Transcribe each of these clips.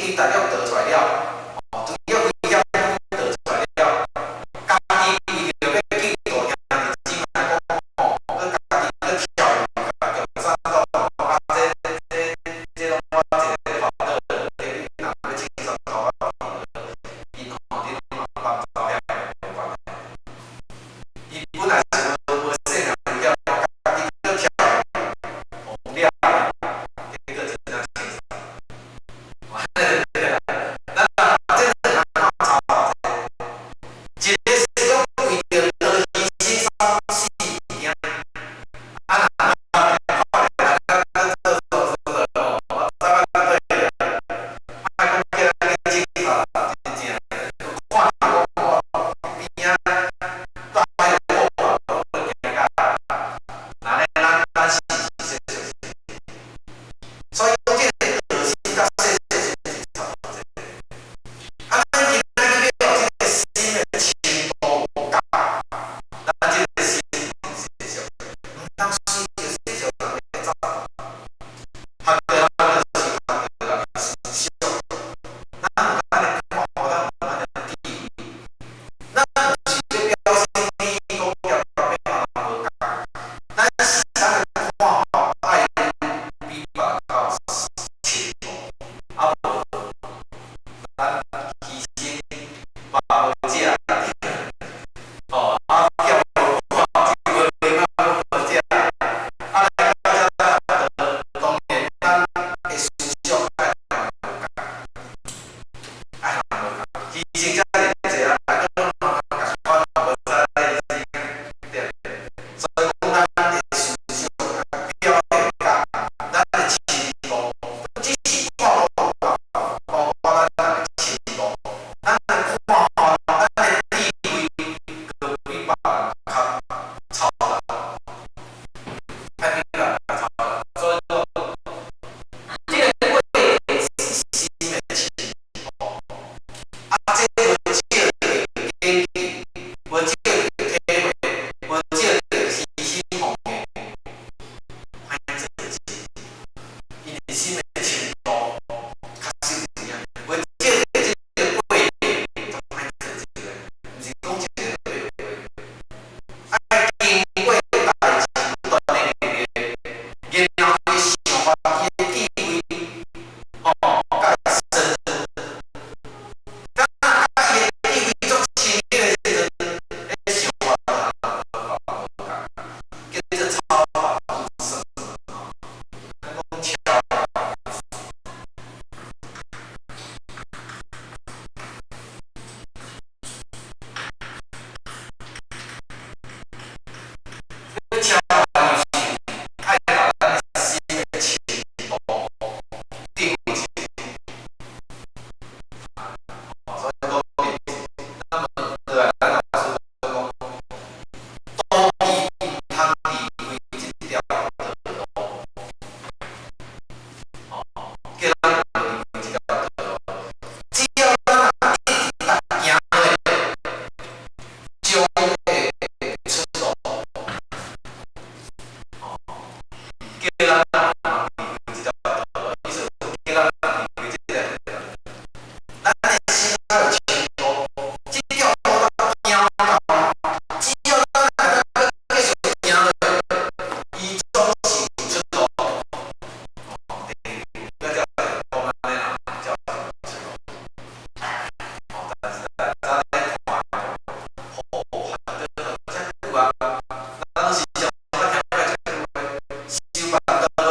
伊大约得出来了，哦，主要规条得出来了，家己伊就要记住兄弟姊妹讲，哦，佮家己佮跳入共产党，这拢我一个烦恼，你若要清爽头发，因吼你拢放走了无关系，伊本来是无细汉了，家己佮跳入了，这个真正清爽。一个是讲为着落去牺牲死命，啊那做我知影对啦，莫讲叫咱去清爽，真正看我边仔大海的好啊，我惊甲，那咧咱是所以讲这个核心甲细是差不多。啊，咱今仔日要有这个心的深度有够，咱这个心是小，唔当水就小人会走，学着咱就是学着咱的思想，咱有咱的看法，咱有咱的智慧，咱不是要表现天公要表面嘛无共，咱是咱的看法爱比别较深度，啊无咱牺牲嘛无食。哦，啊，叫无看，一个礼拜无食，啊，来到遮当然咱的思想爱无共，爱无共，牺牲遮尔济啊，啊，叫我无知咱对，所以讲咱的思想表现甲咱的深度，只是看到包括咱的深度，咱的看法，咱的智慧。比别人较超然，爱比别人较超然，所以说，这个会是心的深度，啊，这无少着经济，无少着体会，无少着牺牲奉献，歹做事，因为心的深度较深一点，无少着这个过程，就歹做事，毋是讲一个。爱经过代志不断的历练，然后你想法你的智慧，哦，甲会深入。当甲伊的智慧足深的时阵，迄想法就无共，叫做超法入圣。咱讲超法入圣，超法入圣，爱把咱的心的深度定位起来。所以讲，咱们对啊，咱老师讲，道义毋通离开这条道路，叫咱离开这条道路。只要咱若一直行落，将会出路。叫咱离开这条道路，意思叫咱离开这条道路。咱的心要有深度，这条路咱行到，只要咱若继续行落，伊总是有出路。要叫讲安尼啦，叫出路。但是咱在看好汉的这句啊，咱拢是上捌听过这句话，修办道路。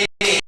因为